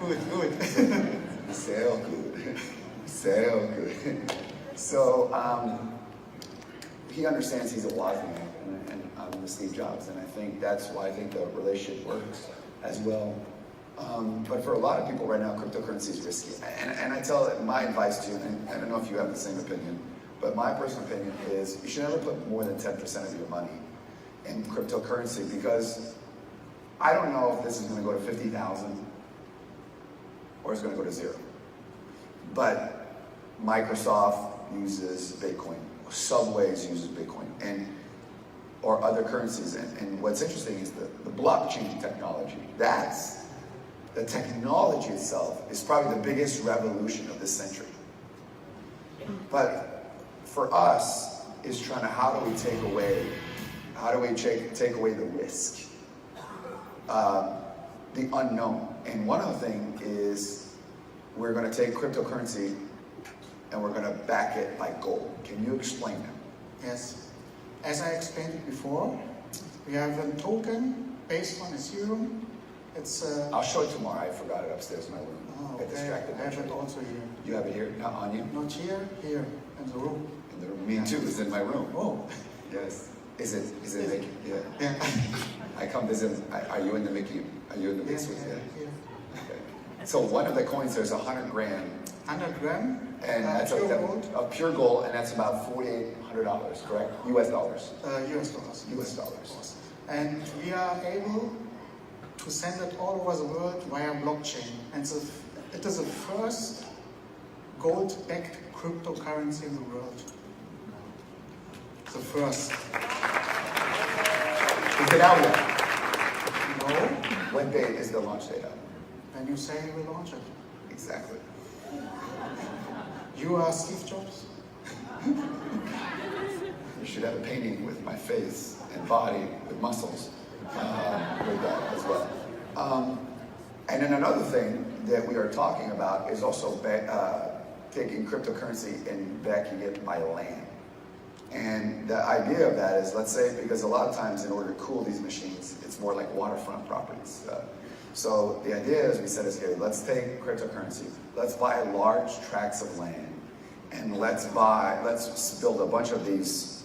Good, good. So good. So good. So he understands he's a wise man, and I'm the Steve Jobs, and I think that's why I think the relationship works as well. But for a lot of people right now, cryptocurrency is risky. And I tell my advice to you, and I don't know if you have the same opinion, but my personal opinion is you should never put more than 10% of your money in cryptocurrency, because I don't know if this is going to go to 50,000 or it's going to go to zero. But Microsoft uses Bitcoin, Subways uses Bitcoin, or other currencies. And what's interesting is the blockchain technology. That's the technology itself is probably the biggest revolution of this century. But for us, is trying to how do we take away the risk, the unknown. And one other thing is we're going to take cryptocurrency and we're going to back it like gold. Can you explain that? Yes. As I explained it before, we have a token based on Ethereum. It's I'll show it tomorrow. I forgot it upstairs in my room. Oh, Get distracted. I have it also here. You have it here? Not on you? Not here, here, in the room. In the room. Me too. It's in my room. Oh. Yes. Is it Mickey? Yeah. Yeah. I come visit. Are you in the Mickey? Are you in the big suite? Yeah. Okay. So one of the coins, there's 100 grand. 100 gram. And that's pure like gold. a pure gold, and that's about $4,800, correct? US dollars. US dollars. US dollars. And we are able to send it all over the world via blockchain. And it is the first gold-backed cryptocurrency in the world. The first. Is it out yet? No. When date is the launch date out? And you say you will launch it. Exactly. You are Steve Jobs. You should have a painting with my face and body with muscles with that as well. And then another thing that we are talking about is also taking cryptocurrency and backing it by land. And the idea of that is, let's say, because a lot of times in order to cool these machines, it's more like waterfront properties. So the idea is, we said, is, okay, let's take cryptocurrency, let's buy large tracts of land, and let's build a bunch of these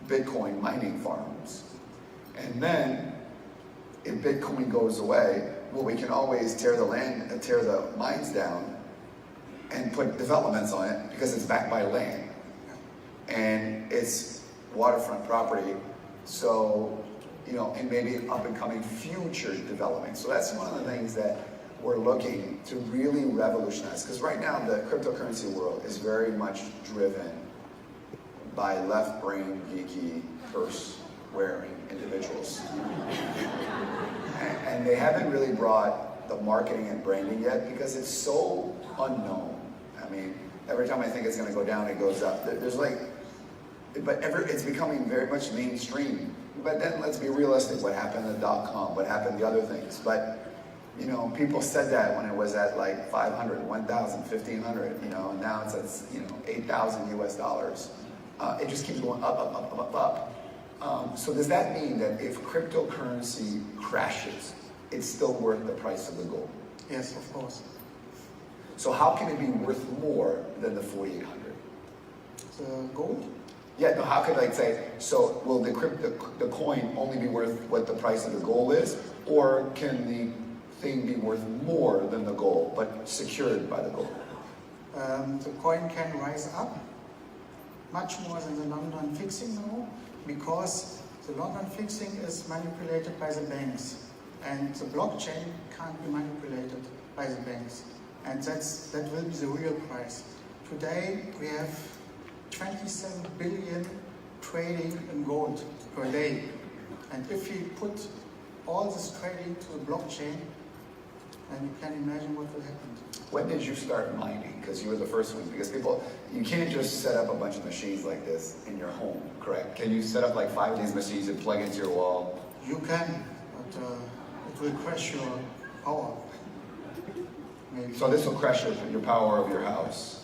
Bitcoin mining farms. And then, if Bitcoin goes away, well, we can always tear the mines down and put developments on it, because it's backed by land. And it's waterfront property, so, and maybe up and coming future development. So that's one of the things that we're looking to really revolutionize, because right now the cryptocurrency world is very much driven by left-brain, geeky, purse-wearing individuals. And they haven't really brought the marketing and branding yet, because it's so unknown. I mean, every time I think it's going to go down, it goes up. It's becoming very much mainstream. But then let's be realistic. What happened to .com? What happened to other things? But people said that when it was at like 500, 1,000, 1,500. And now it's at 8,000 US dollars. It just keeps going up. So does that mean that if cryptocurrency crashes, it's still worth the price of the gold? Yes, of course. So how can it be worth more than the 4,800? The gold? Yeah, no, how could I say, so will the coin only be worth what the price of the gold is, or can the thing be worth more than the gold, but secured by the gold? The coin can rise up much more than the London fixing now, because the London fixing is manipulated by the banks, and the blockchain can't be manipulated by the banks. And that will be the real price. Today we have 27 billion trading in gold per day. And if we put all this trading to the blockchain, then you can imagine what will happen. When did you start mining? Because you were the first one. Because you can't just set up a bunch of machines like this in your home, correct? Can you set up like 5 of these machines and plug into your wall? You can, but it will crash your power. Maybe. So this will crash your power of your house.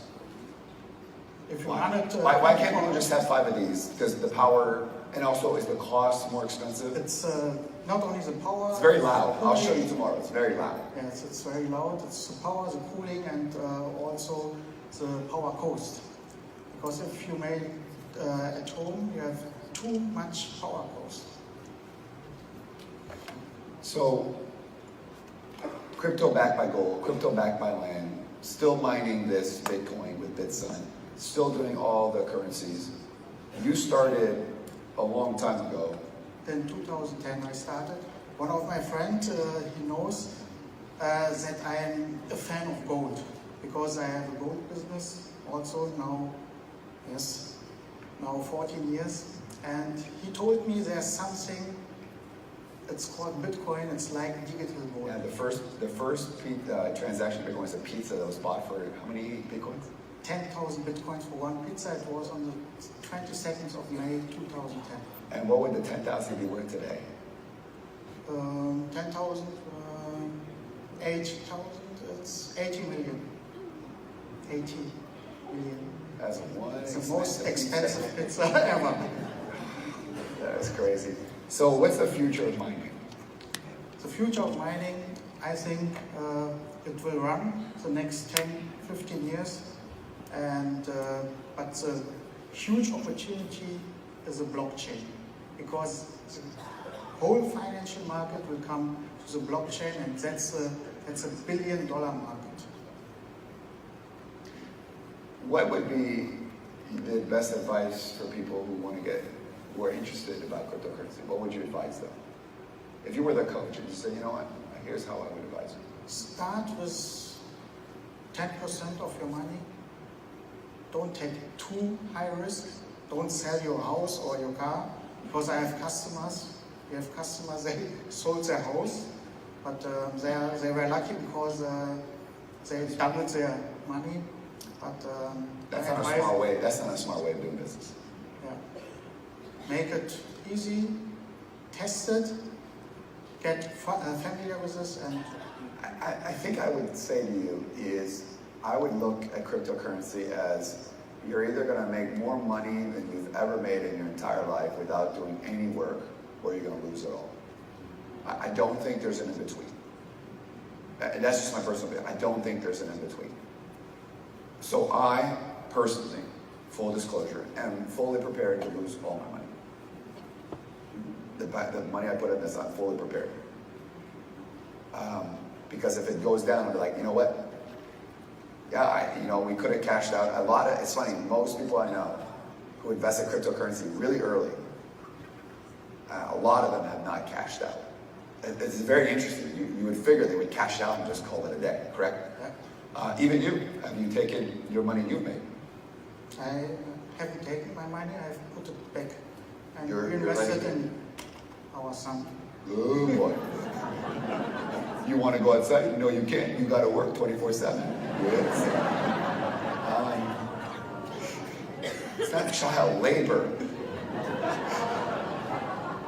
If you run it, why can't you just have 5 of these? Because the power, and also is the cost more expensive? It's not only the power. It's very loud. I'll show you tomorrow. It's very loud. Yes, it's very loud. It's the power, the cooling, and also the power cost. Because if you make at home, you have too much power cost. So, crypto backed by gold, crypto backed by land, still mining this Bitcoin with Bitsun, still doing all the currencies. You started a long time ago. In 2010 I started. One of my friends, he knows that I am a fan of gold because I have a gold business also now, yes, now 14 years. And he told me there's something, it's called Bitcoin, it's like digital gold. Yeah, the first transaction Bitcoin was a pizza that was bought for how many Bitcoins? 10,000 Bitcoins for one pizza. It was on the 22nd of May 2010. And what would the 10,000 be worth today? 10,000, 80,000, it's 80 million. 80 million. That's one. It's the most expensive pizza ever. That's crazy. So what's the future of mining? The future of mining, I think it will run the next 10, 15 years. And but the huge opportunity is the blockchain, because the whole financial market will come to the blockchain, and that's a $1 billion market. What would be the best advice for people who are interested about cryptocurrency? What would you advise them? If you were the coach and you said, you know what, here's how I would advise you. Start with 10% of your money. Don't take too high risk. Don't sell your house or your car, because I have customers. We have customers, they sold their house, but they were lucky because they doubled their money. But that's not a smart way. That's not a smart way of doing business. Yeah. Make it easy, test it, get familiar with this, and I think I would say to you is, I would look at cryptocurrency as you're either going to make more money than you've ever made in your entire life without doing any work, or you're going to lose it all. I don't think there's an in-between. That's just my personal opinion. I don't think there's an in-between. So I, personally, full disclosure, am fully prepared to lose all my money. The money I put in this, I'm fully prepared. Because if it goes down, I'll be like, you know what? Yeah, we could have cashed out. It's funny, most people I know who invest in cryptocurrency really early, a lot of them have not cashed out. It's very interesting. You would figure they would cash out and just call it a day, correct? Even you, have you taken your money you've made? I haven't taken my money, I've put it back. And You're invested in our son. Good boy. You want to go outside? No, you can't. You got to work 24/7. Yes. It's not child labor.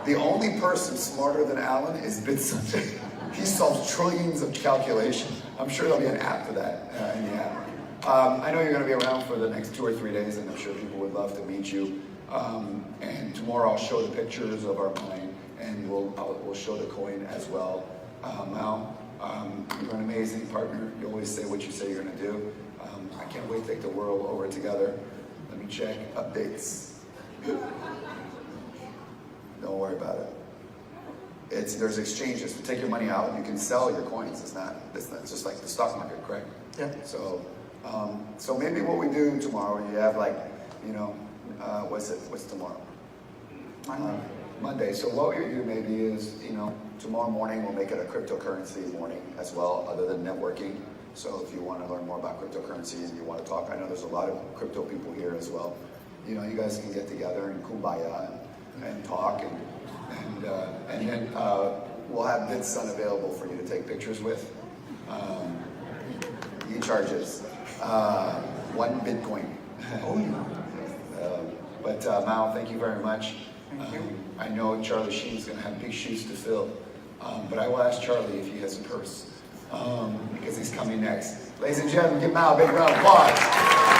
The only person smarter than Alan is Bitsun. He solves trillions of calculations. I'm sure there'll be an app for that in the app. I know you're going to be around for the next 2 or 3 days, and I'm sure people would love to meet you. And tomorrow I'll show the pictures of our mine, and we'll show the coin as well. Mal, you're an amazing partner. You always say what you say you're going to do. I can't wait to take the world over together. Let me check updates. Don't worry about it. There's exchanges. To take your money out, you can sell your coins. It's just like the stock market, correct? Yeah. So maybe what we do tomorrow, you have what's tomorrow? Monday. So what we do maybe is, tomorrow morning we'll make it a cryptocurrency morning as well, other than networking. So if you want to learn more about cryptocurrencies and you want to talk, I know there's a lot of crypto people here as well. You guys can get together and kumbaya and talk, and then we'll have Bitsun available for you to take pictures with. He charges 1 Bitcoin. But Mao, thank you very much. Thank you. I know Charlie Sheen's going to have big shoes to fill, but I will ask Charlie if he has a purse, because he's coming next. Ladies and gentlemen, give Mao a big round of applause.